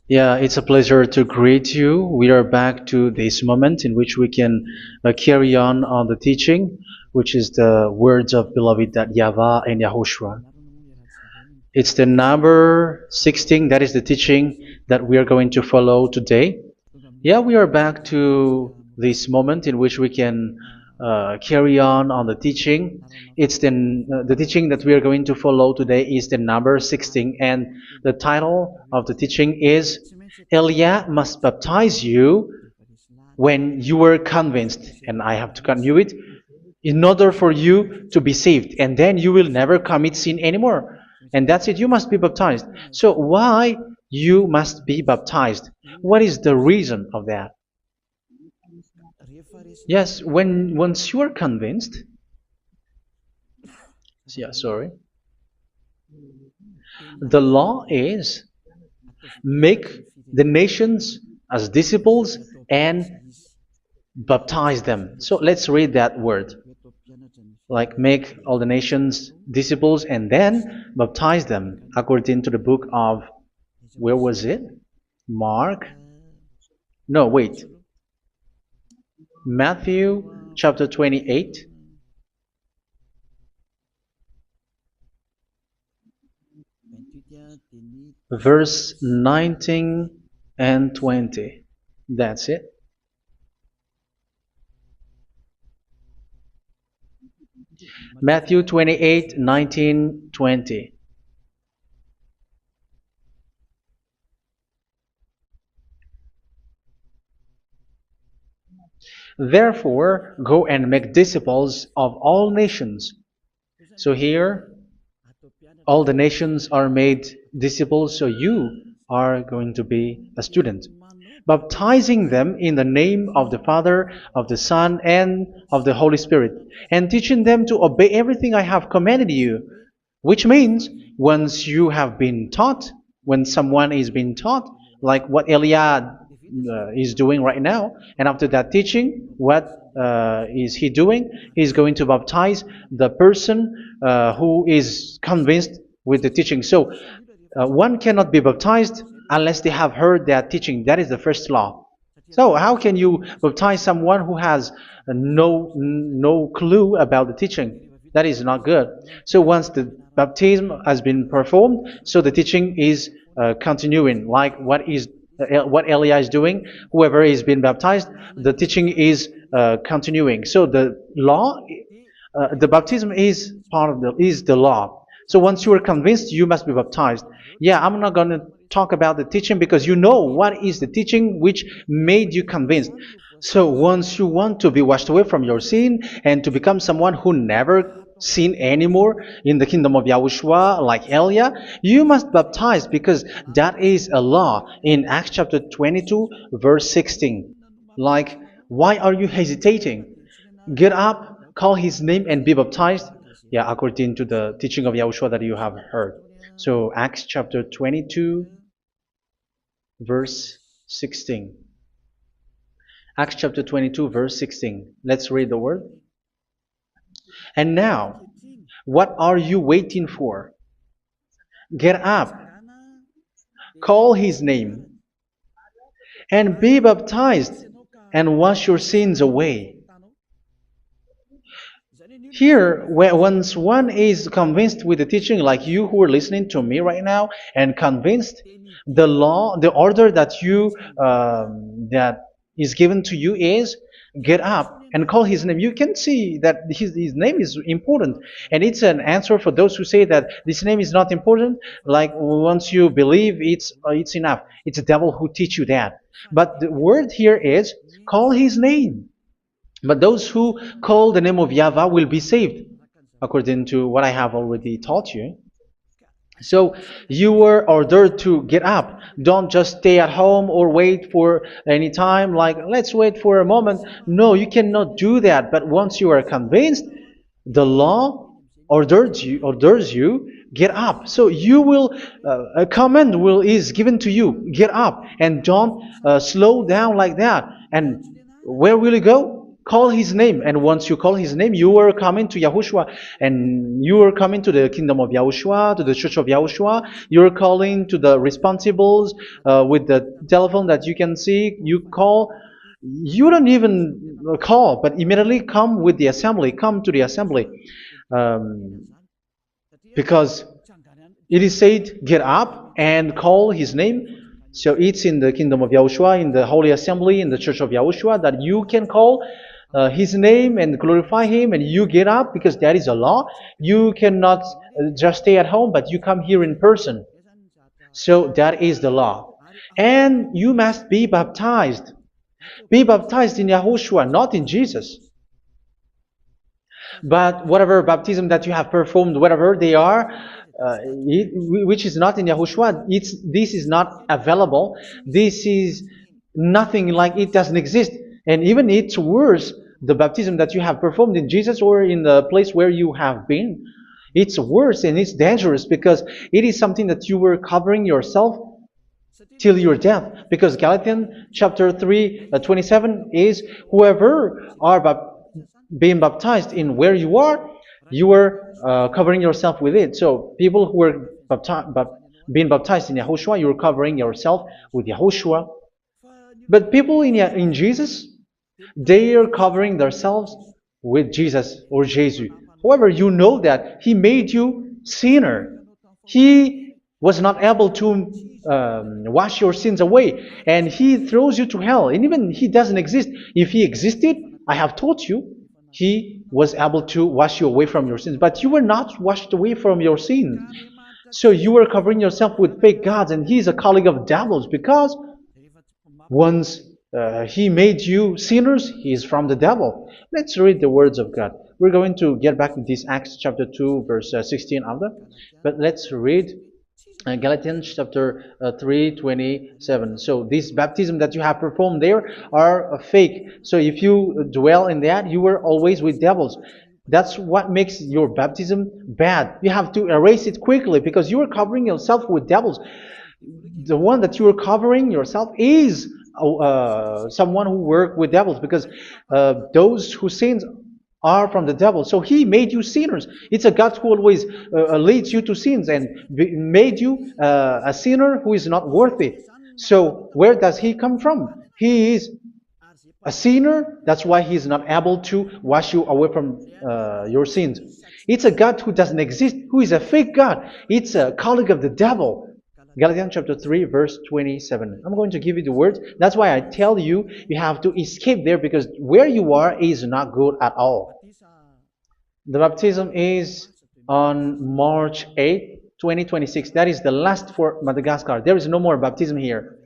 Yeah, it's a pleasure to greet you. We are back to this moment in which we can carry on the teaching, which is the words of beloved that YAHVAH and YAHOSHUA. It's the number 16, that is the teaching that we are going to follow today. Yeah, we are back to this moment in which we can carry on the teaching. It's the teaching that we are going to follow today is the number 16, and the title of the teaching is Elia must baptize you when you were convinced, and I have to continue it, in order for you to be saved, and then you will never commit sin anymore. And that's it, you must be baptized. So why you must be baptized? What is the reason of that? Yes, when once you are convinced, yeah, sorry, the law is make the nations as disciples and baptize them. So let's read that word. Like make all the nations disciples and then baptize them according to the book of, where was it? Mark? No, wait. Matthew chapter 28. Verse 19 and 20. That's it. Matthew 28, 19, 20. Therefore, go and make disciples of all nations. So here, all the nations are made disciples, so you are going to be a student. Baptizing them in the name of the Father, of the Son, and of the Holy Spirit, and teaching them to obey everything I have commanded you. Which means, once you have been taught, when someone is being taught, like what Elia is doing right now, and after that teaching, what is he doing? He's going to baptize the person who is convinced with the teaching. So, one cannot be baptized unless they have heard that teaching. That is the first law. So how can you baptize someone who has no clue about the teaching? That is not good. So once the baptism has been performed, so the teaching is continuing, like what Elia is doing. Whoever is being baptized, the teaching is continuing. So the law, the baptism is part of the law. So once you are convinced, you must be baptized. Yeah, I'm not going to talk about the teaching because you know what is the teaching which made you convinced. So once you want to be washed away from your sin and to become someone who never sin anymore in the kingdom of Yahushua, like Elia, you must baptize because that is a law in Acts chapter 22, verse 16. Like, why are you hesitating? Get up, call his name, and be baptized. Yeah, according to the teaching of Yahushua that you have heard. So Acts chapter 22, verse 16. Acts chapter 22, verse 16. Let's read the word. And now, what are you waiting for? Get up, call his name, and be baptized, and wash your sins away. Here, once one is convinced with the teaching, like you who are listening to me right now, and convinced, the law, the order that that is given to you is get up and call his name. You can see that his name is important, and it's an answer for those who say that this name is not important. Like once you believe, it's enough. It's the devil who teach you that. But the word here is call his name. But those who call the name of YAHVAH will be saved, according to what I have already taught you. So you were ordered to get up. Don't just stay at home or wait for any time, like let's wait for a moment. No, you cannot do that. But once you are convinced, the law orders you get up. So you will a command is given to you, get up, and don't slow down like that. And where will you go? Call his name, and once you call his name, you are coming to Yahushua, and you are coming to the kingdom of Yahushua, to the church of Yahushua. You're calling to the responsibles with the telephone that you can see. You call. You don't even call, but immediately come with the assembly. Come to the assembly, um, because it is said, get up and call his name. So it's in the kingdom of Yahushua, in the holy assembly, in the church of Yahushua, that you can call his name and glorify him, and you get up because that is a law. You cannot just stay at home, but you come here in person. So that is the law. And you must be baptized. Be baptized in Yahushua, not in Jesus. But whatever baptism that you have performed, whatever they are, which is not in Yahushua, this is not available. This is nothing, like it doesn't exist. And even it's worse, the baptism that you have performed in Jesus or in the place where you have been. It's worse and it's dangerous because it is something that you were covering yourself till your death. Because Galatians chapter 3, 27 is, whoever are being baptized in where you are covering yourself with it. So people who are being baptized in Yahushua, you're covering yourself with Yahushua. But people in Jesus, they are covering themselves with Jesus or Jesus. However, you know that He made you sinner. He was not able to wash your sins away, and He throws you to hell. And even He doesn't exist. If He existed, I have taught you, He was able to wash you away from your sins. But you were not washed away from your sins. So you were covering yourself with fake gods, and He is a colleague of devils, because once He made you sinners, He is from the devil. Let's read the words of God. We're going to get back to this Acts chapter 2, verse 16 after. But let's read Galatians chapter 3, 27. So this baptism that you have performed there are fake. So if you dwell in that, you were always with devils. That's what makes your baptism bad. You have to erase it quickly because you are covering yourself with devils. The one that you are covering yourself is someone who works with devils, because those who sin are from the devil. So He made you sinners. It's a God who always leads you to sins and made you a sinner who is not worthy. So where does He come from? He is a sinner. That's why He is not able to wash you away from your sins. It's a God who doesn't exist, who is a fake God. It's a colleague of the devil. Galatians chapter 3, verse 27. I'm going to give you the words. That's why I tell you, you have to escape there, because where you are is not good at all. The baptism is on March 8, 2026. That is the last for Madagascar. There is no more baptism here.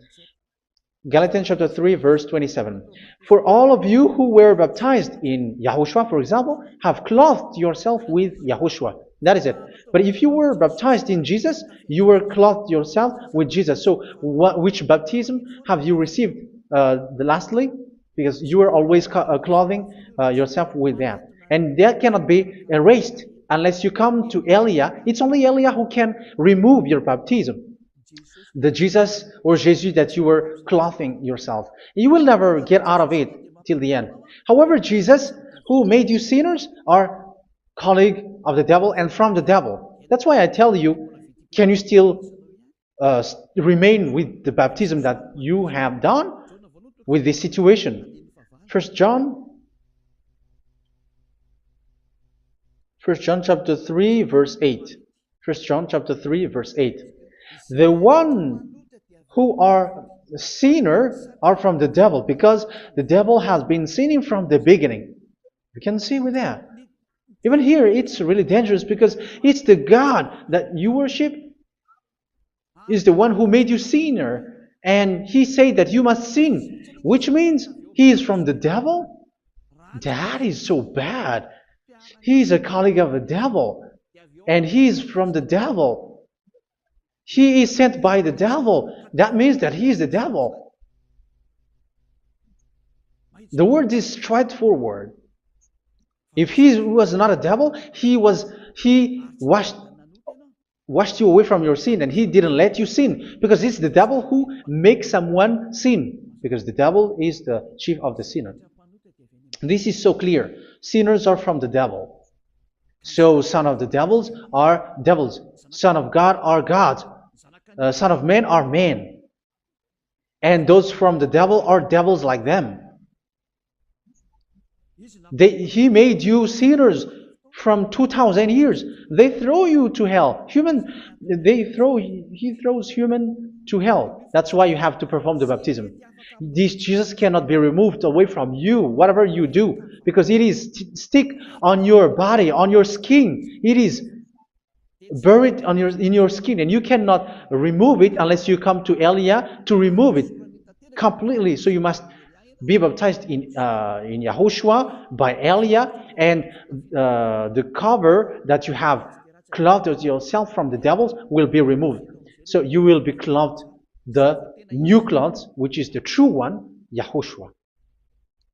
Galatians chapter 3, verse 27. For all of you who were baptized in Yahushua, for example, have clothed yourself with Yahushua. That is it. But if you were baptized in Jesus, you were clothed yourself with Jesus. So which baptism have you received lastly? Because you were always clothing yourself with that. And that cannot be erased unless you come to Elia. It's only Elia who can remove your baptism. The Jesus or Jesus that you were clothing yourself. You will never get out of it till the end. However, Jesus, who made you sinners, are colleague of the devil and from the devil. That's why I tell you, can you still remain with the baptism that you have done with this situation? First John chapter 3, verse 8. First John chapter 3, verse 8. The one who are sinner are from the devil, because the devil has been sinning from the beginning. You can see with that. Even here, it's really dangerous, because it's the God that you worship is the one who made you sinner, and He said that you must sin, which means He is from the devil. That is so bad. He is a colleague of the devil, and He is from the devil. He is sent by the devil. That means that He is the devil. The word is straightforward. If He was not a devil, He washed you away from your sin, and He didn't let you sin, because it's the devil who makes someone sin, because the devil is the chief of the sinner. This is so clear. Sinners are from the devil. So son of the devils are devils. Son of God are gods. Son of men are men. And those from the devil are devils like them. He made you sinners from 2,000 years. They throw you to hell. He throws human to hell. That's why you have to perform the baptism. This Jesus cannot be removed away from you, whatever you do, because it is stick on your body, on your skin. It is buried in your skin, and you cannot remove it unless you come to Elia to remove it completely. So you must be baptized in Yahushua by Elia, and the cover that you have clothed yourself from the devils will be removed. So you will be clothed the new clothes, which is the true one, Yahushua.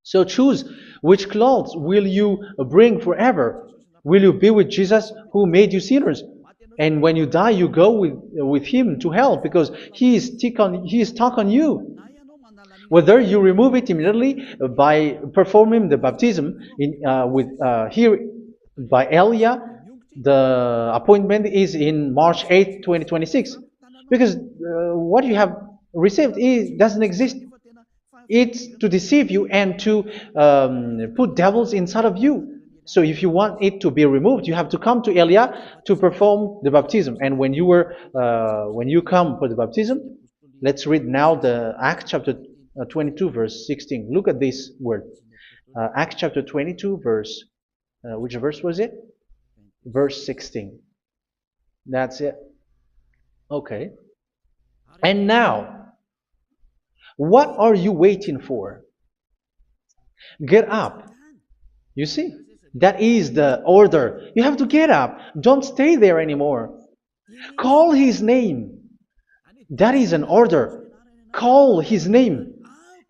So choose which clothes will you bring forever. Will you be with Jesus who made you sinners? And when you die, you go with him to hell because he is stuck on you. Whether you remove it immediately by performing the baptism here by Elia, the appointment is in March 8, 2026. Because what you have received doesn't exist. It's to deceive you and to put devils inside of you. So if you want it to be removed, you have to come to Elia to perform the baptism. And when you come for the baptism, let's read now the Acts chapter 22 verse 16. Look at this word. Acts chapter 22 verse, which verse was it? Verse 16. That's it. Okay. And now, what are you waiting for? Get up. You see, that is the order. You have to get up. Don't stay there anymore. Call his name. That is an order. Call his name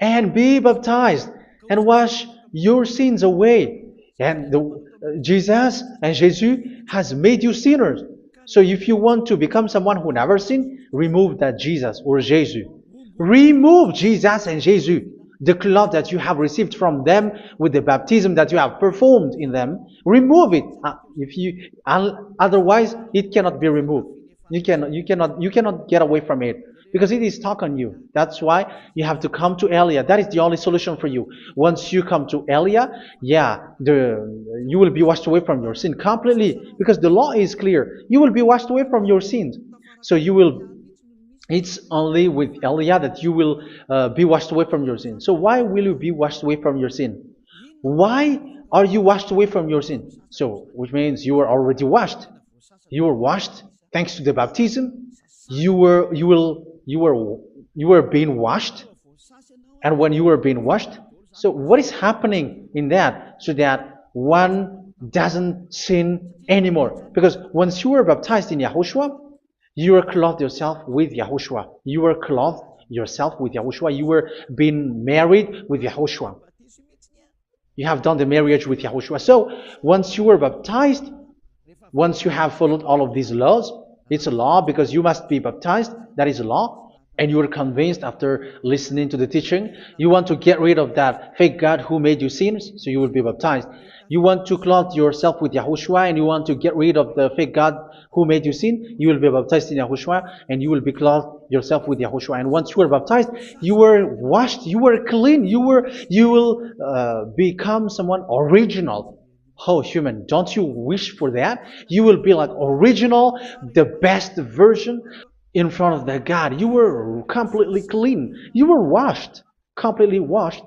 and be baptized and wash your sins away. And Jesus has made you sinners. So if you want to become someone who never sinned, remove that Jesus or Jesus. Remove Jesus and Jesus, the cloth that you have received from them with the baptism that you have performed in them. Remove it. Otherwise, it cannot be removed. You cannot get away from it because it is stuck on you. That's why you have to come to Elia. That is the only solution for you. Once you come to Elia, you will be washed away from your sin completely because the law is clear. You will be washed away from your sins. So it's only with Elia that you will be washed away from your sin. So why will you be washed away from your sin? Why are you washed away from your sin? So, which means you are already washed. You were washed thanks to the baptism. You were being washed, and when you were being washed, so what is happening in that? So that one doesn't sin anymore. Because once you were baptized in Yahushua, you were clothed yourself with Yahushua. You were clothed yourself with Yahushua. You were being married with Yahushua. You have done the marriage with Yahushua. So once you were baptized, once you have followed all of these laws, it's a law because you must be baptized. That is a law. And you are convinced after listening to the teaching, you want to get rid of that fake God who made you sinners, so you will be baptized. You want to clothe yourself with Yahushua and you want to get rid of the fake God who made you sin, you will be baptized in Yahushua and you will be clothed yourself with Yahushua. And once you are baptized, you were washed, you were clean, you will become someone original. Oh, human, don't you wish for that? You will be like original, the best version in front of that God. You were completely clean. You were washed, completely washed.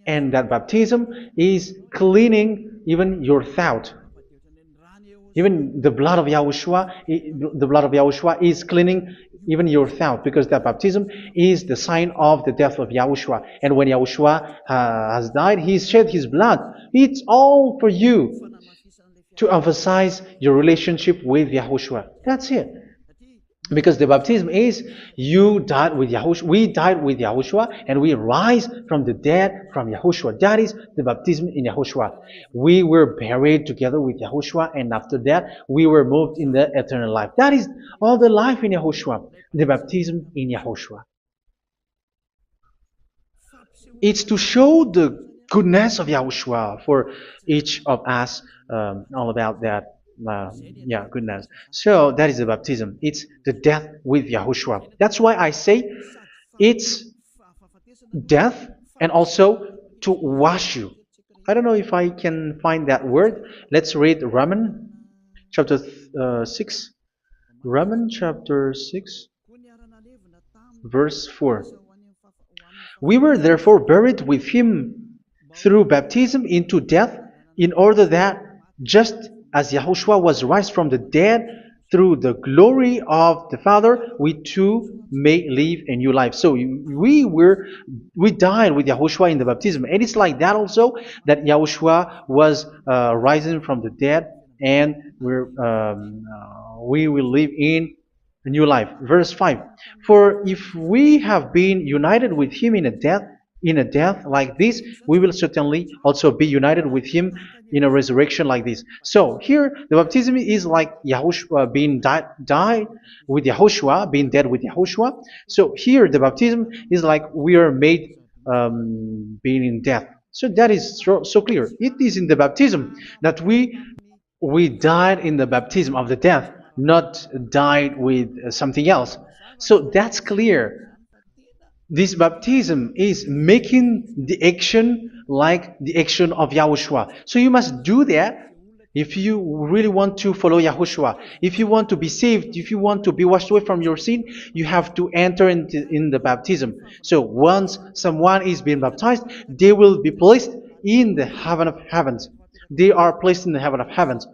And that baptism is cleaning even your thought. Even the blood of Yahushua is cleaning even your thought, because that baptism is the sign of the death of Yahushua. And when Yahushua has died, he shed his blood. It's all for you to emphasize your relationship with Yahushua. That's it. Because the baptism is you died with Yahushua, we died with Yahushua, and we rise from the dead from Yahushua. That is the baptism in Yahushua. We were buried together with Yahushua, and after that we were moved in the eternal life. That is all the life in Yahushua, the baptism in Yahushua. It's to show the goodness of Yahushua for each of us, all about that. Yeah, goodness. So that is the baptism. It's the death with Yahushua. That's why I say it's death and also to wash you. I don't know if I can find that word. Let's read Romans chapter 6. Romans chapter 6, verse 4. We were therefore buried with him through baptism into death, in order that, just as Yahushua was raised from the dead through the glory of the Father, we too may live a new life. So we died with Yahushua in the baptism, and it's like that also that Yahushua was rising from the dead, and we will live in a new life. Verse 5. For if we have been united with him in a death like this, we will certainly also be united with him in a resurrection like this. So here the baptism is like Yahushua being died with Yahushua, being dead with Yahushua. So here the baptism is like we are made being in death. So that is so clear. It is in the baptism that we died in the baptism of the death, not died with something else. So that's clear. This baptism is making the action like the action of Yahushua. So you must do that if you really want to follow Yahushua. If you want to be saved, if you want to be washed away from your sin, you have to enter in the baptism. So once someone is being baptized, they will be placed in the heaven of heavens. They are placed in the heaven of heavens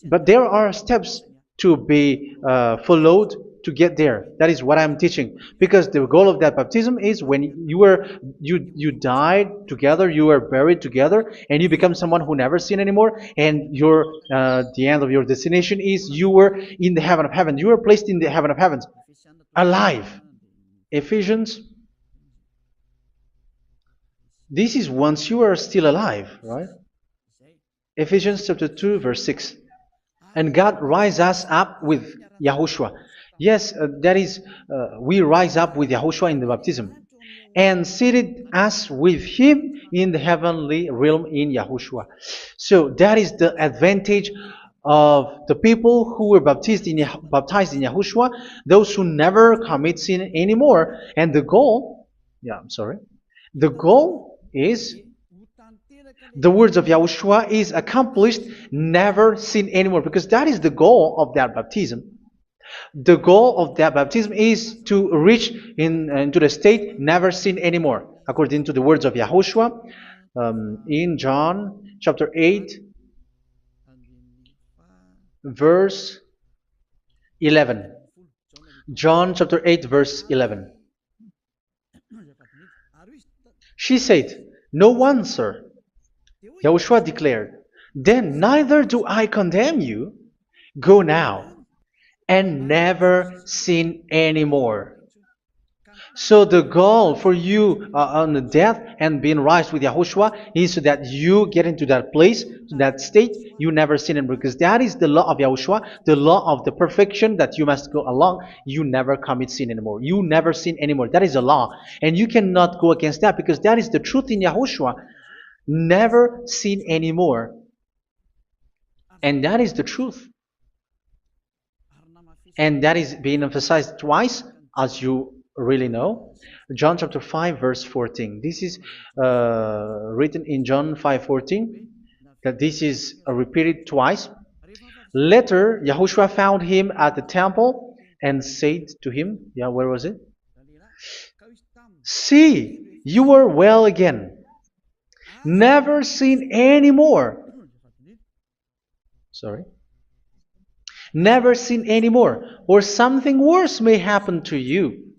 but there are steps to be followed to get there. That is what I'm teaching. Because the goal of that baptism is when you died together, you were buried together, and you become someone who never sin anymore. And the end of your destination is you were in the heaven of heaven. You were placed in the heaven of heavens, alive. Ephesians. This is once you are still alive, right? Ephesians chapter 2, verse 6. And God rise us up with Yahushua. Yes, that is, we rise up with Yahushua in the baptism. And seated us with him in the heavenly realm in Yahushua. So that is the advantage of the people who were baptized in Yahushua, those who never commit sin anymore. And the goal, the goal is the words of Yahushua is accomplished, never sin anymore, because that is the goal of that baptism. The goal of that baptism is to reach into the state never sin anymore, according to the words of Yahushua in John chapter 8, verse 11. John chapter 8, verse 11. She said, "No one, sir." Yahushua declared, "Then neither do I condemn you. Go now and never sin anymore." So the goal for you on the death and being raised with Yahushua is so that you get into that place, that state, you never sin anymore. Because that is the law of Yahushua, the law of the perfection that you must go along. You never commit sin anymore. You never sin anymore. That is a law. And you cannot go against that because that is the truth in Yahushua. Never sin anymore. And that is the truth. And that is being emphasized twice, as you really know. John chapter 5, verse 14. This is written in John 5:14, that this is repeated twice. Later, Yahushua found him at the temple and said to him, where was it? "See, you are well again. Never sin anymore." Sorry. Never sin anymore, or something worse may happen to you.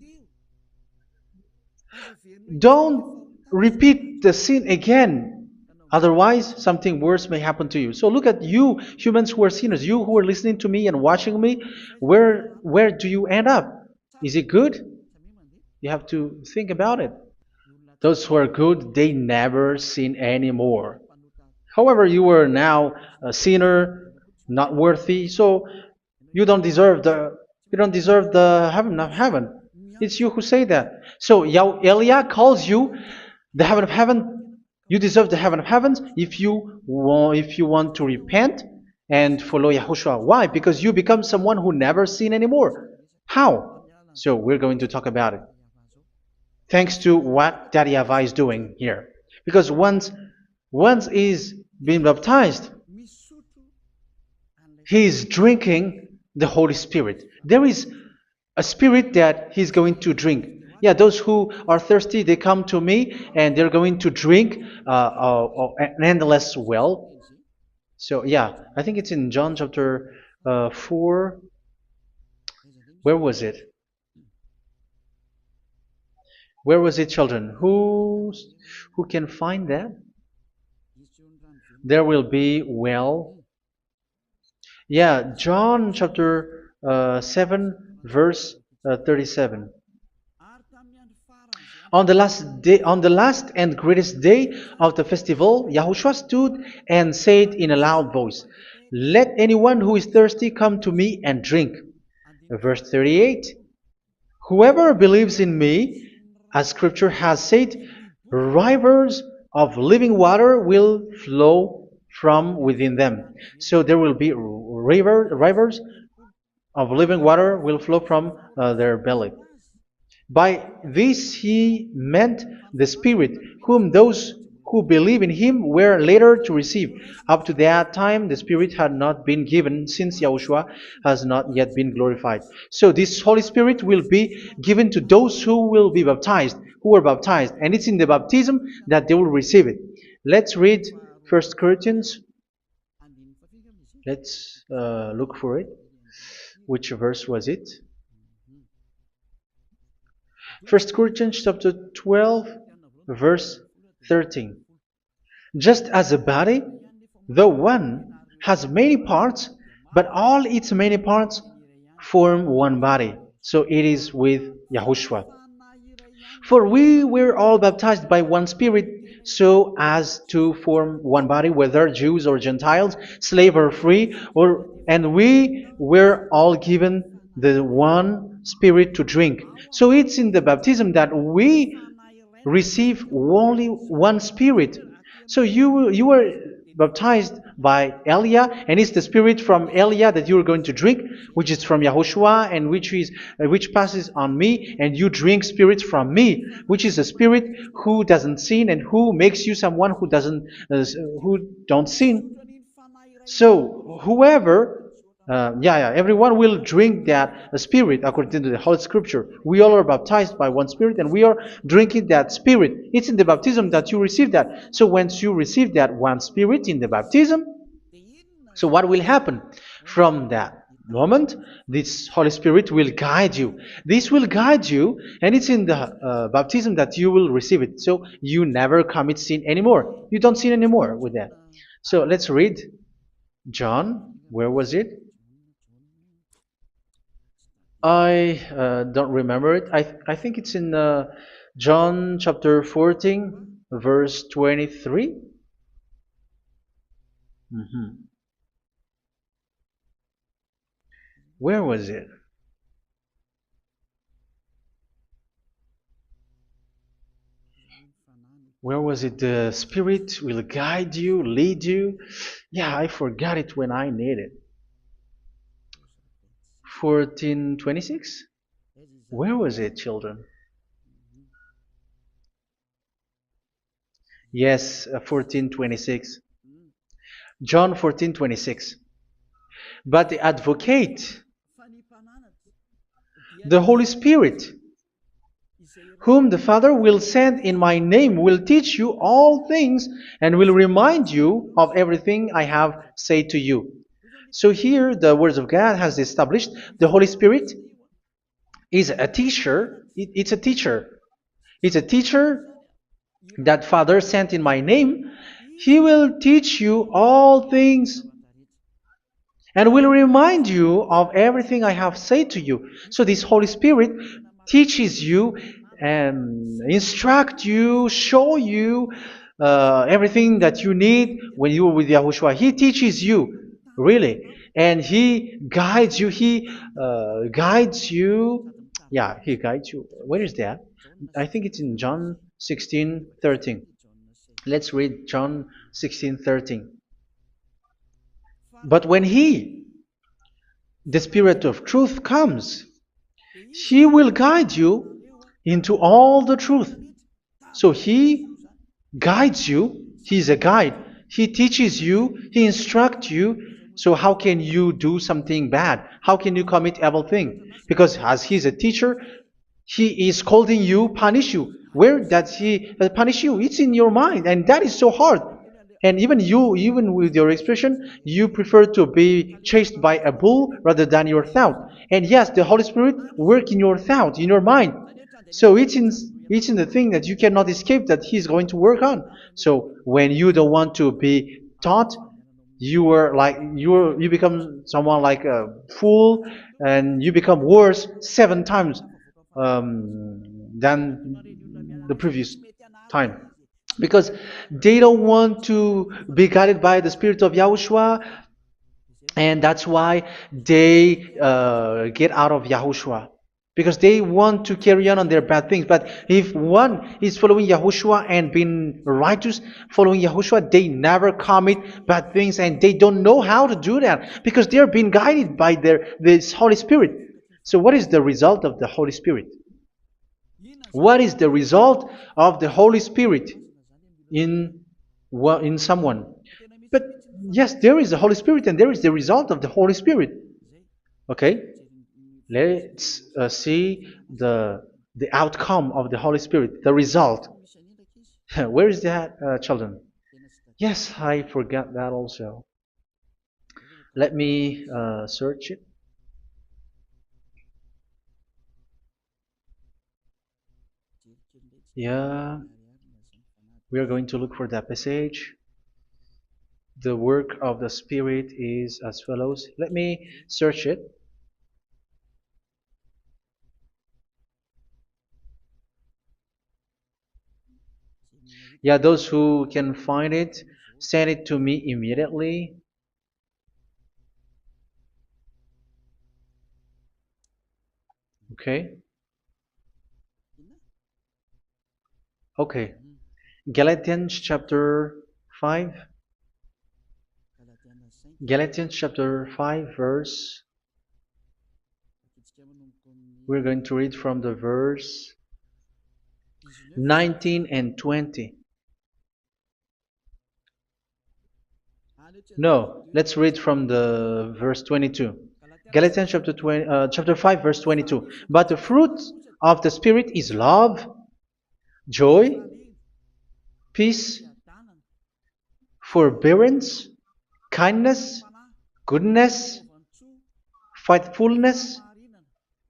Don't repeat the sin again. Otherwise, something worse may happen to you. So look at you, humans who are sinners, you who are listening to me and watching me. Where do you end up? Is it good? You have to think about it. Those who are good, they never sin anymore. However, you are now a sinner, not worthy, so you don't deserve the heaven of heaven. It's you who say that. So Elia calls you the heaven of heaven You deserve the heaven of heavens if you want to repent and follow Yahushua. Why? Because you become someone who never sin anymore. How? So we're going to talk about it. Thanks to what Daddy YAHVAH is doing here. Because once he's been baptized, he's drinking the Holy Spirit. There is a spirit that he's going to drink. Yeah, those who are thirsty, they come to me and they're going to drink an endless well. So yeah, I think it's in John chapter 4. Where was it? Where was it, children? Who can find that? There will be well. Yeah, John chapter 7, verse 37. On the last and greatest day of the festival, Yahushua stood and said in a loud voice, "Let anyone who is thirsty come to me and drink." Verse 38. Whoever believes in me, as scripture has said, rivers of living water will flow from within them. So there will be rivers of living water will flow from their belly. By this he meant the Spirit, whom those who believe in him were later to receive. Up to that time, the Spirit had not been given, since Yahushua has not yet been glorified. So this Holy Spirit will be given to those who will be baptized, who were baptized, and it's in the baptism that they will receive it. Let's read 1 Corinthians. Let's look for it. Which verse was it? 1 Corinthians chapter 12, verse 13. Just as a body, though one, has many parts, but all its many parts form one body. So it is with Yahushua. For we were all baptized by one Spirit, so as to form one body, whether Jews or Gentiles, slave or free, and we were all given the one Spirit to drink. So it's in the baptism that we receive only one Spirit. So you were baptized by Elia, and it's the Spirit from Elia that you are going to drink, which is from Yahushua, and which passes on me, and you drink Spirit from me, which is a Spirit who doesn't sin and who makes you someone who don't sin. So whoever everyone will drink that Spirit according to the Holy Scripture. We all are baptized by one Spirit, and we are drinking that Spirit. It's in the baptism that you receive that. So once you receive that one Spirit in the baptism, so what will happen from that moment? This Holy Spirit will guide you. This will guide you, and it's in the baptism that you will receive it. So you never commit sin anymore. You don't sin anymore with that. So let's read John. Where was it? I don't remember it. I think it's in John chapter 14, verse 23. Where was it? Where was it? The Spirit will guide you, lead you. Yeah, I forgot it when I need it. 14:26? Where was it, children? Yes, 14:26. John 14:26. But the Advocate, the Holy Spirit, whom the Father will send in my name, will teach you all things and will remind you of everything I have said to you. So here the Word of God has established the Holy Spirit is a teacher. It's a teacher. It's a teacher that Father sent in my name. He will teach you all things and will remind you of everything I have said to you. So this Holy Spirit teaches you and instruct you, show you everything that you need when you are with Yahushua. He teaches you, really, and He guides you. He guides you. Yeah, He guides you. Where is that? I think it's in John 16:13. Let's read John 16:13. But when He, the Spirit of truth, comes, He will guide you into all the truth. So He guides you. He's a guide. He teaches you. He instructs you. So how can you do something bad? How can you commit evil thing? Because as He's a teacher, He is scolding you, punish you. Where does He punish you? It's in your mind, and that is so hard. And even you, even with your expression, you prefer to be chased by a bull rather than your thought. And yes, the Holy Spirit work in your thought, in your mind. So it's in the thing that you cannot escape that He's going to work on. So when you don't want to be taught, you become someone like a fool, and you become worse 7 times than the previous time, because they don't want to be guided by the Spirit of Yahushua, and that's why they get out of Yahushua, because they want to carry on their bad things. But if one is following Yahushua and being righteous, following Yahushua, they never commit bad things, and they don't know how to do that because they are being guided by this Holy Spirit. So what is the result of the Holy Spirit? What is the result of the Holy Spirit in someone? But yes, there is the Holy Spirit, and there is the result of the Holy Spirit. Okay, let's see the outcome of the Holy Spirit, the result. Where is that, children? Yes, I forgot that also. Let me search it. Yeah, we are going to look for that passage. The work of the Spirit is as follows. Let me search it. Yeah, those who can find it, send it to me immediately. Okay. Okay. Galatians chapter 5. Galatians chapter 5 verse. We're going to read from the verse 19 and 20. No, let's read from the verse 22. Galatians chapter 5 verse 22. But the fruit of the Spirit is love, joy, peace, forbearance, kindness, goodness, faithfulness.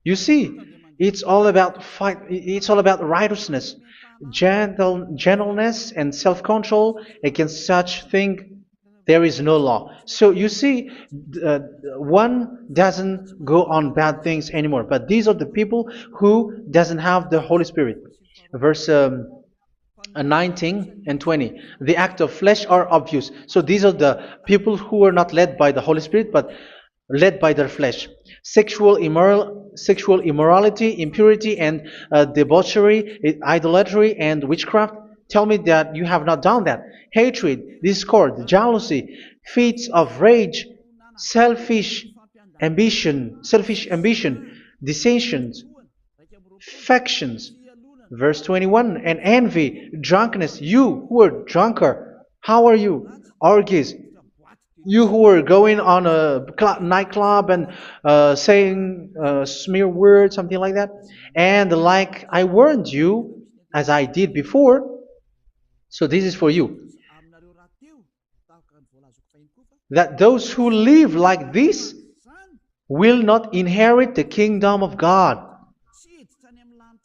You see, it's all about fight. It's all about righteousness, gentleness, and self-control. Against such thing, there is no law. So you see, uh, one doesn't go on bad things anymore. But these are the people who doesn't have the Holy Spirit. Verse 19 and 20. The act of flesh are obvious. So these are the people who are not led by the Holy Spirit, but led by their flesh. Sexual immorality, impurity, and debauchery, idolatry, and witchcraft. Tell me that you have not done that. Hatred, discord, jealousy, fits of rage, selfish ambition, dissensions, factions. Verse 21, and envy, drunkenness. You who are drunker, how are you? Orgies. You who are going on a nightclub and saying smear words, something like that. And like I warned you, as I did before, so this is for you, that those who live like this will not inherit the kingdom of God.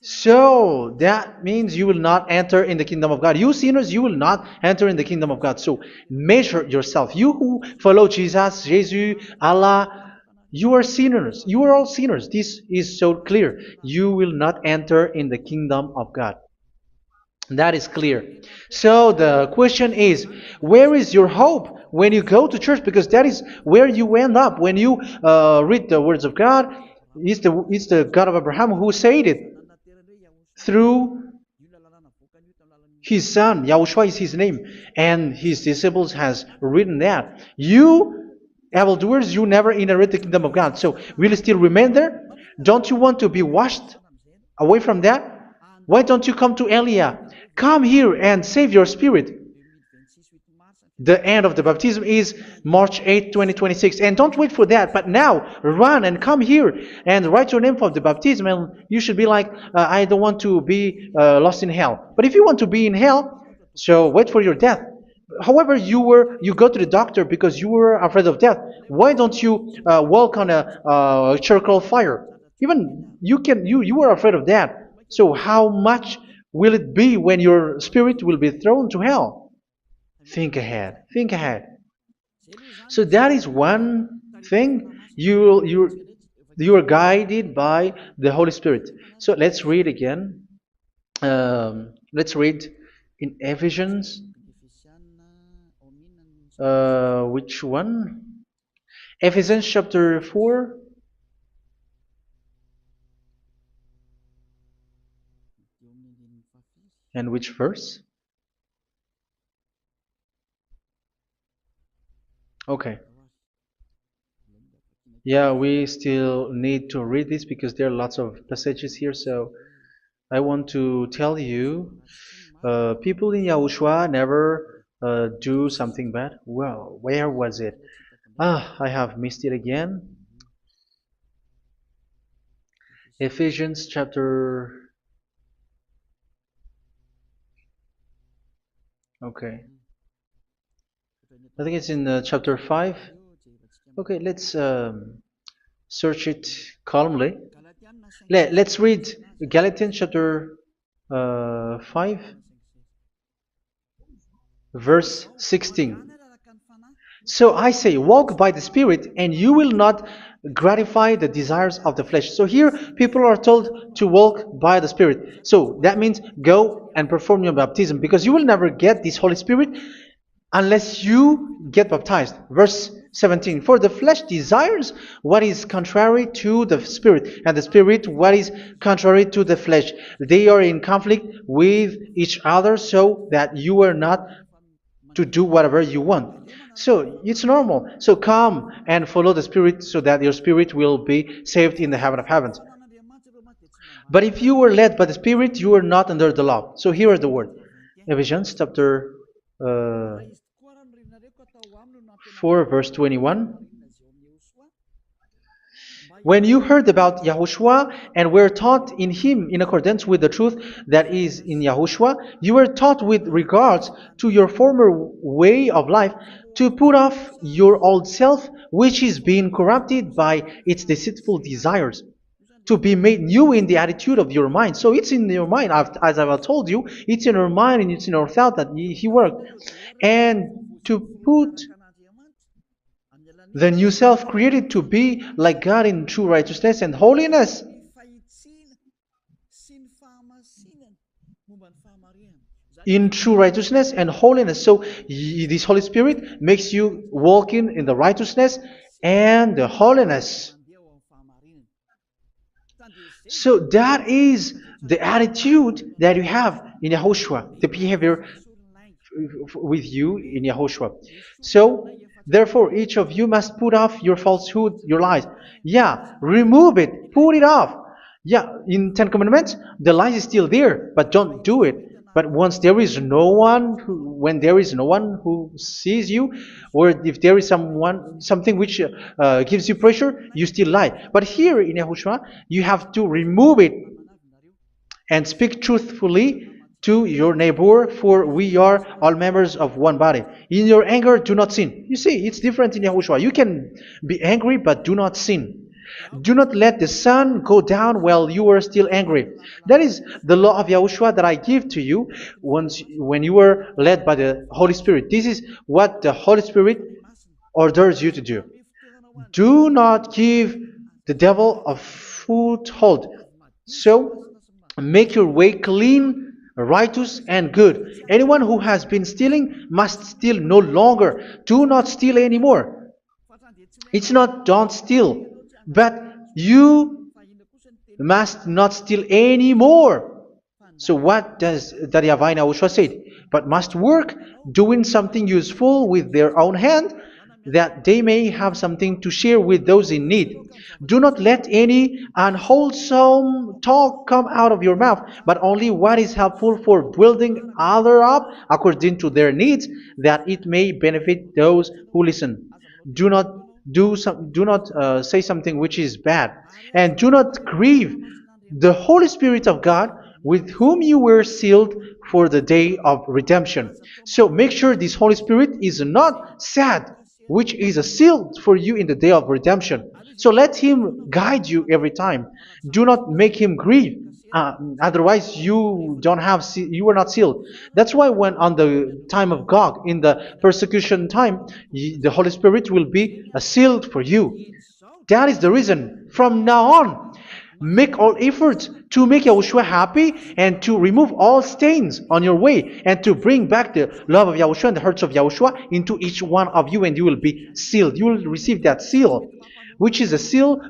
So that means you will not enter in the kingdom of God. You sinners, you will not enter in the kingdom of God. So measure yourself. You who follow Jesus, Allah, you are sinners. You are all sinners. This is so clear. You will not enter in the kingdom of God. That is clear. So the question is, where is your hope when you go to church? Because that is where you end up when you read the words of God. It's the God of Abraham who said it through His son, Yahushua is his name, and his disciples has written that. You, evildoers, you never inherit the kingdom of God. So will you still remain there? Don't you want to be washed away from that? Why don't you come to Elia? Come here and save your spirit. The end of the baptism is March 8th, 2026. And don't wait for that, but now run and come here and write your name for the baptism. And you should be like, I don't want to be lost in hell. But if you want to be in hell, so wait for your death. However, you go to the doctor because you were afraid of death. Why don't you walk on a charcoal fire? Even you were afraid of that. So how much will it be when your spirit will be thrown to hell? Think ahead. Think ahead. So that is one thing. You are guided by the Holy Spirit. So let's read again. Let's read in Ephesians. Which one? Ephesians chapter 4. And which verse? Okay. Yeah, we still need to read this because there are lots of passages here. So I want to tell you, people in Yahushua never do something bad. Well, where was it? I have missed it again. Ephesians chapter. Okay. I think it's in chapter 5. Okay, let's search it calmly. Let's read Galatians chapter 5, verse 16. So I say, walk by the Spirit, and you will not gratify the desires of the flesh. So here, people are told to walk by the Spirit. So that means go and perform your baptism, because you will never get this Holy Spirit unless you get baptized. Verse 17. For the flesh desires what is contrary to the Spirit, and the Spirit what is contrary to the flesh. They are in conflict with each other, so that you are not to do whatever you want. So it's normal. So come and follow the Spirit so that your spirit will be saved in the heaven of heavens. But if you were led by the Spirit, you are not under the law. So here are the word. Ephesians chapter 4 verse 21. When you heard about Yahushua and were taught in him in accordance with the truth that is in Yahushua, you were taught with regards to your former way of life to put off your old self, which is being corrupted by its deceitful desires, to be made new in the attitude of your mind. So it's in your mind, as I've told you, it's in your mind and it's in your thought that he worked. And to put the new self created to be like God in true righteousness and holiness. In true righteousness and holiness. So this Holy Spirit makes you walking in the righteousness and the holiness. So that is the attitude that you have in Yahushua, the behavior with you in Yahushua. So therefore, each of you must put off your falsehood, your lies. Yeah, remove it, put it off. Yeah, in Ten Commandments, the lies is still there, but don't do it. But once there is no one, when there is no one who sees you, or if there is something which gives you pressure, you still lie. But here in Yahushua, you have to remove it and speak truthfully to your neighbor, for we are all members of one body. In your anger, do not sin. You see, it's different in Yahushua. You can be angry, but do not sin. Do not let the sun go down while you are still angry. That is the law of Yahushua that I give to you when you were led by the Holy Spirit. This is what the Holy Spirit orders you to do. Do not give the devil a foothold. So, make your way clean, righteous and good. Anyone who has been stealing must steal no longer. Do not steal anymore. It's not don't steal, but you must not steal anymore. So what does the Yahweh Yahushua say? But must work doing something useful with their own hand, that they may have something to share with those in need. Do not let any unwholesome talk come out of your mouth, but only what is helpful for building other up according to their needs, that it may benefit those who listen. Do not do not say something which is bad, and do not grieve the Holy Spirit of God, with whom you were sealed for the day of redemption. So make sure this Holy Spirit is not sad, which is a seal for you in the day of redemption. So let Him guide you every time. Do not make Him grieve. Otherwise, you don't have you are not sealed. That's why when on the time of God, in the persecution time, the Holy Spirit will be a sealed for you. That is the reason. From now on, make all efforts to make Yahushua happy and to remove all stains on your way and to bring back the love of Yahushua and the hearts of Yahushua into each one of you, and you will be sealed. You will receive that seal, which is a seal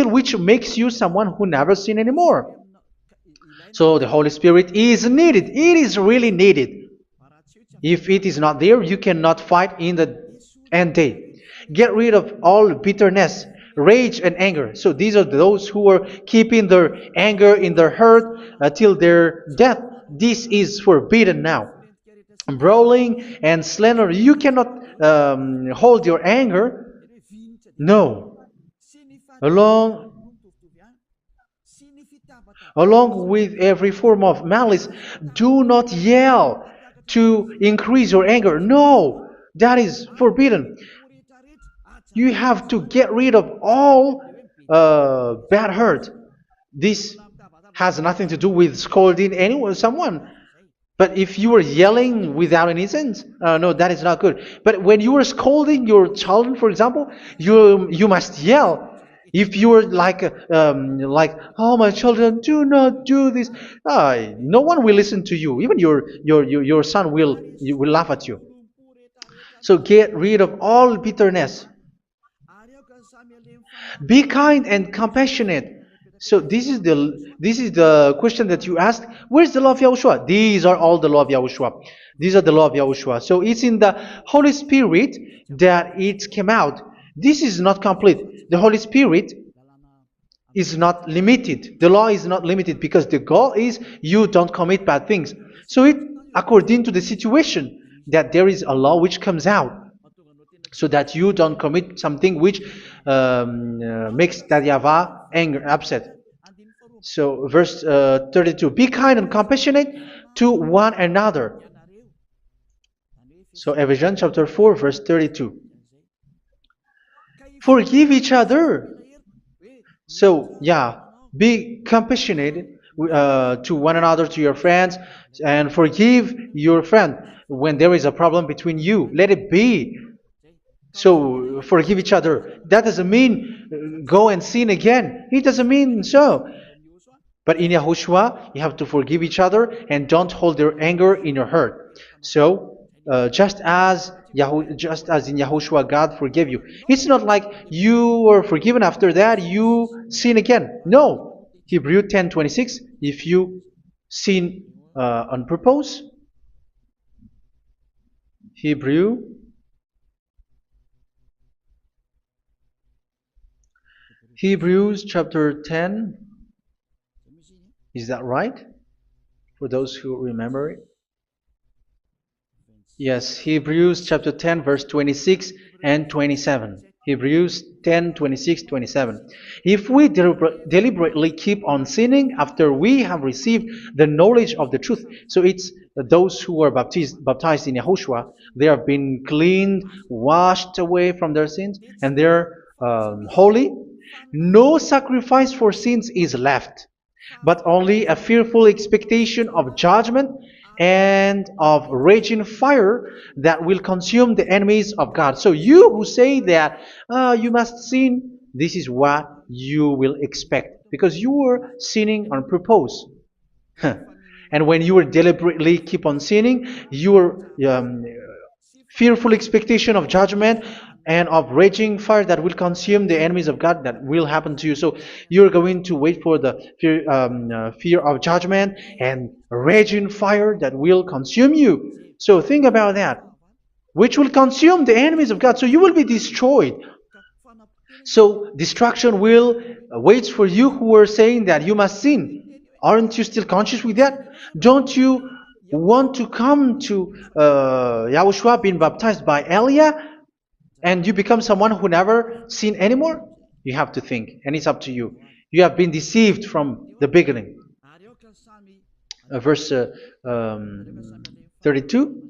which makes you someone who never sin anymore. So the Holy Spirit is needed. It is really needed. If it is not there, you cannot fight in the end day. Get rid of all bitterness, rage, and anger. So these are those who are keeping their anger in their heart till their death. This is forbidden now. Brawling and slander. You cannot hold your anger. No. Along with every form of malice, do not yell to increase your anger. No, that is forbidden. You have to get rid of all bad hurt. This has nothing to do with scolding anyone, someone. But if you are yelling without any sense, no, that is not good. But when you are scolding your child, for example, you must yell. If you are like, oh, my children, do not do this, no one will listen to you. Even your son will laugh at you. So get rid of all bitterness. Be kind and compassionate. So this is the question that you asked. Where's the law of Yahushua? These are all the law of Yahushua. These are the law of Yahushua. So it's in the Holy Spirit that it came out. This is not complete. The Holy Spirit is not limited. The law is not limited because the goal is you don't commit bad things. So it according to the situation that there is a law which comes out, so that you don't commit something which makes that YAHVAH anger, upset. So verse 32, be kind and compassionate to one another. So Ephesians chapter 4 verse 32. Forgive each other. So yeah, be compassionate to one another, to your friends, and forgive your friend when there is a problem between you. Let it be. So forgive each other. That doesn't mean go and sin again. It doesn't mean so. But in Yahushua, you have to forgive each other and don't hold your anger in your heart. So just as in Yahushua, God forgave you. It's not like you were forgiven after that you sin again. No. Hebrew 10:26. If you sin on purpose, Hebrews chapter 10. Is that right? For those who remember it? Yes, Hebrews chapter 10 verse 26 and 27. Hebrews 10, 26, 27. If we deliberately keep on sinning after we have received the knowledge of the truth, so it's those who are baptized in Yahushua, they have been cleaned, washed away from their sins, and they're holy. No sacrifice for sins is left, but only a fearful expectation of judgment and of raging fire that will consume the enemies of God. So you who say that you must sin, this is what you will expect, because you were sinning on purpose. And when you deliberately keep on sinning, your fearful expectation of judgment and of raging fire that will consume the enemies of God that will happen to you. So you're going to wait for the fear of judgment and raging fire that will consume you. So think about that, which will consume the enemies of God. So you will be destroyed. So destruction will wait for you who are saying that you must sin. Aren't you still conscious with that? Don't you want to come to Yahushua being baptized by Elia and you become someone who never sin anymore? You have to think, and it's up to you. You have been deceived from the beginning. Verse 32.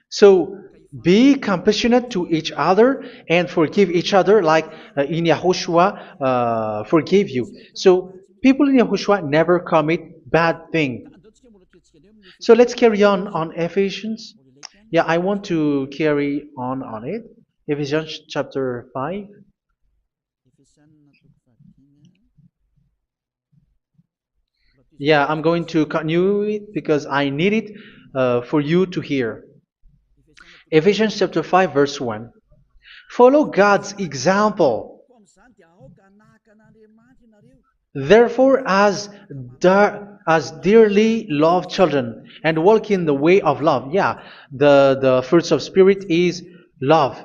So be compassionate to each other and forgive each other like in Yahushua forgave you. So people in Yahushua never commit bad thing. So let's carry on Ephesians. Yeah, I want to carry on it. Ephesians chapter 5. Yeah, I'm going to continue it because I need it for you to hear. Ephesians chapter 5 verse 1. Follow God's example. Therefore, as dearly loved children, and walk in the way of love. Yeah, the fruits of spirit is love.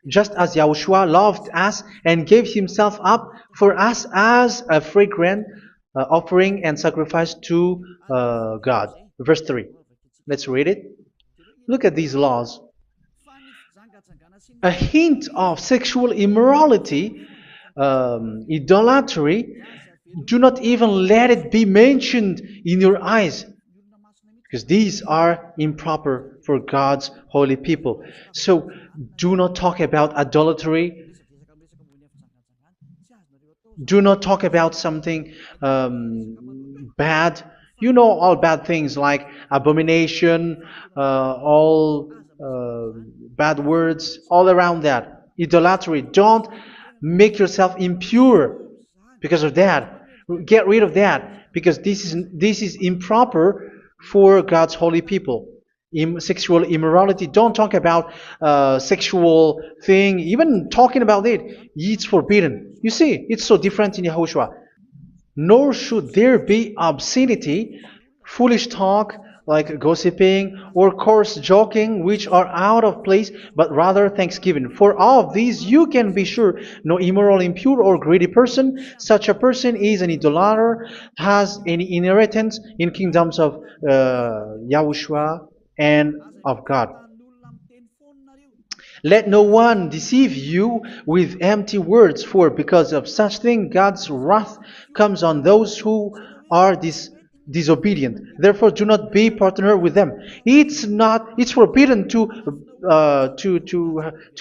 Just as Yahushua loved us and gave himself up for us as a fragrant offering and sacrifice to God. Verse 3. Let's read it. Look at these laws. A hint of sexual immorality, idolatry, do not even let it be mentioned in your eyes, because these are improper for God's holy people. So do not talk about idolatry. Do not talk about something bad. You know all bad things like abomination, all bad words, all around that. Idolatry. Don't make yourself impure because of that. Get rid of that because this is improper for God's holy people. Sexual immorality. Don't talk about sexual thing. Even talking about it, it's forbidden. You see, it's so different in Yahushua. Nor should there be obscenity, foolish talk like gossiping or coarse joking, which are out of place, but rather thanksgiving. For all of these you can be sure: no immoral, impure, or greedy person, such a person is an idolater, has any inheritance in kingdoms of Yahushua and of God. Let no one deceive you with empty words, for because of such thing God's wrath comes on those who are disobedient. Therefore, do not be partner with them. It's forbidden to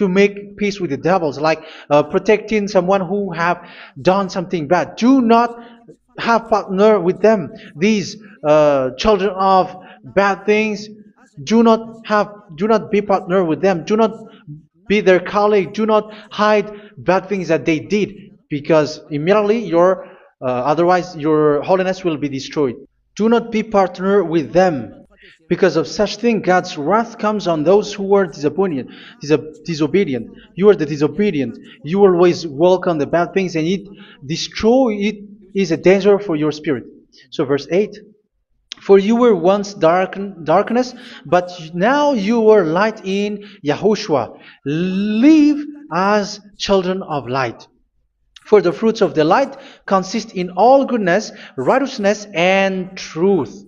make peace with the devils, like protecting someone who have done something bad. Do not have partner with them. These children of bad things, do not be partner with them. Do not be their colleague. Do not hide bad things that they did, because immediately otherwise your holiness will be destroyed. Do not be partner with them. Because of such thing, God's wrath comes on those who are disobedient. You are the disobedient. You always walk on the bad things, and it is a danger for your spirit. So verse 8. For you were once darkness, but now you are light in Yahushua. Live as children of light. For the fruits of the light consist in all goodness, righteousness, and truth.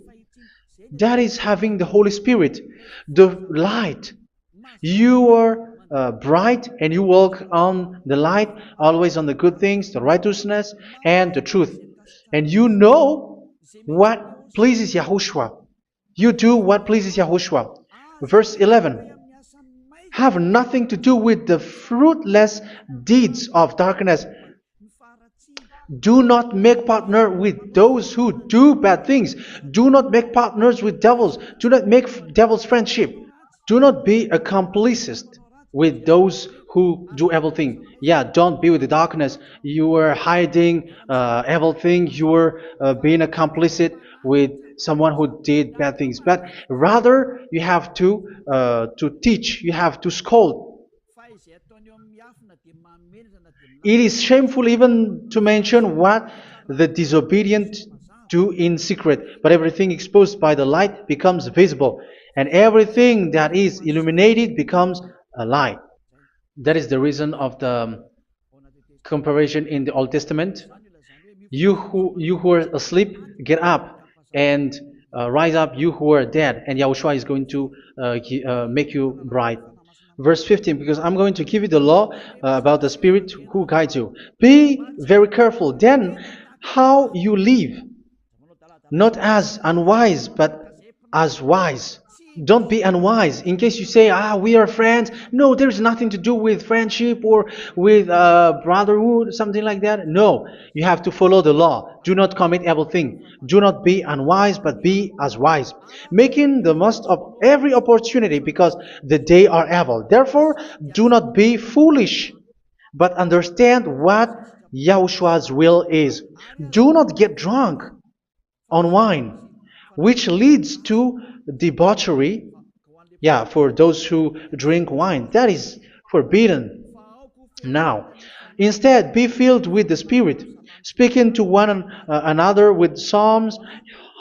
That is having the Holy Spirit, the light. You are bright and you walk on the light, always on the good things, the righteousness, and the truth. And you know what pleases Yahushua. You do what pleases Yahushua. Verse 11. Have nothing to do with the fruitless deeds of darkness. Do not make partner with those who do bad things. Do not make partners with devils. Do not make devils friendship. Do not be a complicit with those who do evil thing. Yeah, don't be with the darkness. You are hiding evil thing. You are being a complicit with someone who did bad things. But rather, you have to teach. You have to scold. It is shameful even to mention what the disobedient do in secret, but everything exposed by the light becomes visible, and everything that is illuminated becomes a light. That is the reason of the comparison in the Old Testament. You who are asleep, get up and rise up, you who are dead, and Yahushua is going to make you bright. Verse 15, because I'm going to give you the law about the Spirit who guides you. Be very careful then how you live, not as unwise, but as wise. Don't be unwise. In case you say, we are friends. No, there's nothing to do with friendship or with brotherhood, something like that. No, you have to follow the law. Do not commit evil thing. Do not be unwise, but be as wise, making the most of every opportunity, because the day are evil. Therefore, do not be foolish, but understand what Yahushua's will is. Do not get drunk on wine, which leads to debauchery. Yeah, for those who drink wine, that is forbidden now. Instead, be filled with the Spirit, speaking to one another with psalms,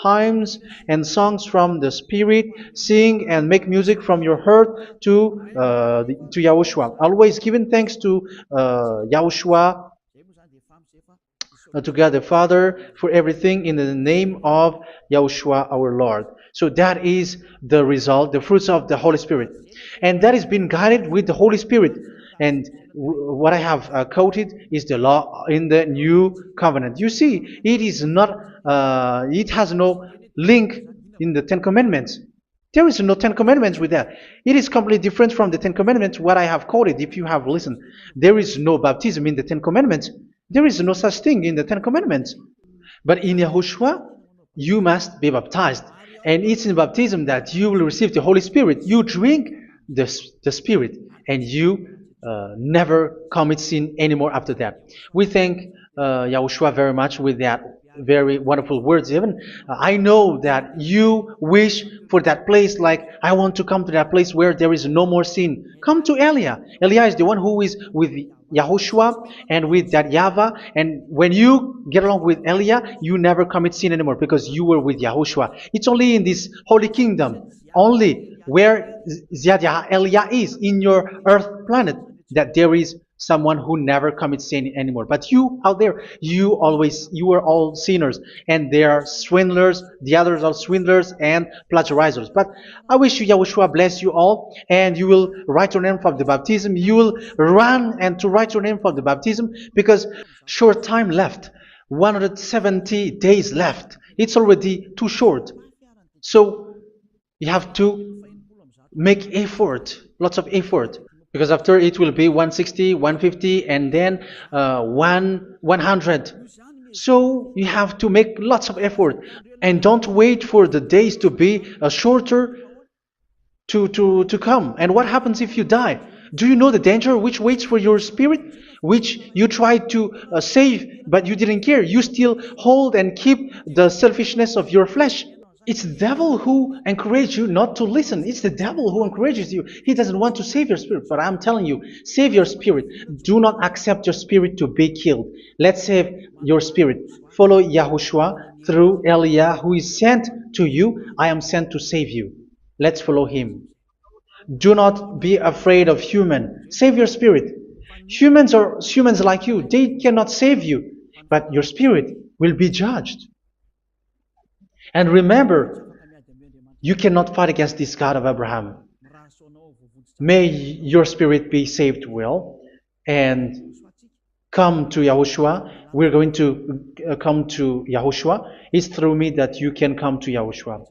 hymns, and songs from the Spirit. Sing and make music from your heart to Yahushua. Always giving thanks to Yahushua, to God the Father, for everything in the name of Yahushua our Lord. So that is the result, the fruits of the Holy Spirit. And that is being guided with the Holy Spirit. And what I have quoted is the law in the new covenant. You see, it is not, it has no link in the Ten Commandments. There is no Ten Commandments with that. It is completely different from the Ten Commandments, what I have quoted, if you have listened. There is no baptism in the Ten Commandments. There is no such thing in the Ten Commandments. But in Yahushua, you must be baptized. And it's in baptism that you will receive the Holy Spirit. You drink the Spirit, and you never commit sin anymore after that. We thank Yahushua very much with that very wonderful words. Even I know that you wish for that place, like, I want to come to that place where there is no more sin. Come to Elia. Elia is the one who is with Yahushua and with that YAHVAH. And when you get along with Elia, you never commit sin anymore, because you were with Yahushua. It's only in this holy kingdom, only where Ziad Elia is, in your earth planet, that there is someone who never commits sin anymore. But you out there, you are all sinners, and they are swindlers. The others are swindlers and plagiarizers. But I wish you, Yahushua, bless you all, and you will write your name for the baptism. You will run and to write your name for the baptism, because short time left, 170 days left. It's already too short. So you have to make effort, lots of effort, because after it will be 160, 150, and then 100. So you have to make lots of effort, and don't wait for the days to be shorter to come. And what happens if you die? Do you know the danger which waits for your spirit, which you tried to save, but you didn't care? You still hold and keep the selfishness of your flesh. It's the devil who encourages you not to listen. It's the devil who encourages you. He doesn't want to save your spirit. But I'm telling you, save your spirit. Do not accept your spirit to be killed. Let's save your spirit. Follow Yahushua through Elia, who is sent to you. I am sent to save you. Let's follow him. Do not be afraid of human. Save your spirit. Humans are humans like you. They cannot save you. But your spirit will be judged. And remember, you cannot fight against this God of Abraham. May your spirit be saved well, and come to Yahushua. We're going to come to Yahushua. It's through me that you can come to Yahushua.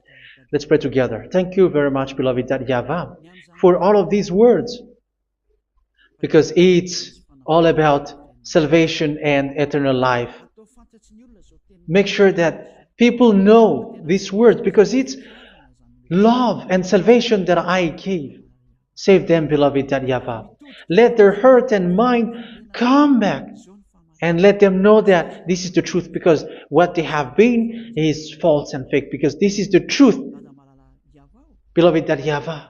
Let's pray together. Thank you very much, beloved YAHVAH, for all of these words, because it's all about salvation and eternal life. Make sure that people know these words, because it's love and salvation that I gave. Save them, beloved YAHVAH. Let their heart and mind come back, and let them know that this is the truth, because what they have been is false and fake, because this is the truth. Beloved YAHVAH,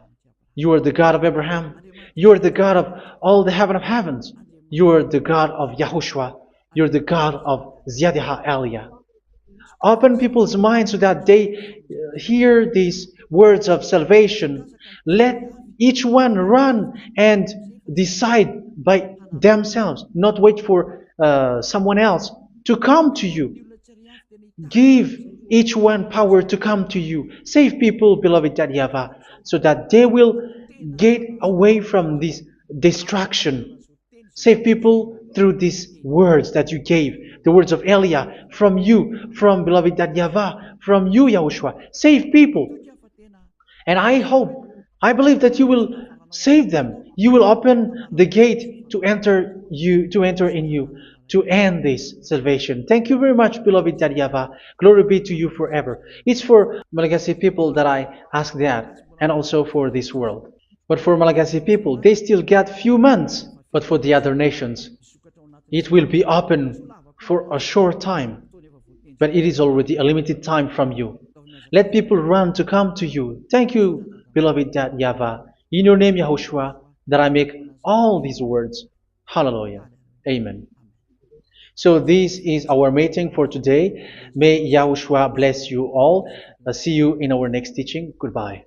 you are the God of Abraham. You're the God of all the heaven of heavens. You're the God of Yahushua. You're the God of Ziyadiha Aliyah. Open people's minds so that they hear these words of salvation. Let each one run and decide by themselves, not wait for someone else to come to you. Give each one power to come to you. Save people, beloved YAHVAH, so that they will get away from this distraction. Save people through these words that you gave, the words of Elia, from you, from beloved YAHVAH, from you, Yahushua. Save people. And I hope, I believe that you will save them. You will open the gate to enter in you, to end this salvation. Thank you very much, beloved YAHVAH. Glory be to you forever. It's for Malagasy people that I ask that, and also for this world. But for Malagasy people, they still get few months. But for the other nations, it will be open for a short time. But it is already a limited time from you. Let people run to come to you. Thank you, beloved YAHVAH. In your name, Yahushua, that I make all these words. Hallelujah. Amen. So this is our meeting for today. May Yahushua bless you all. See you in our next teaching. Goodbye.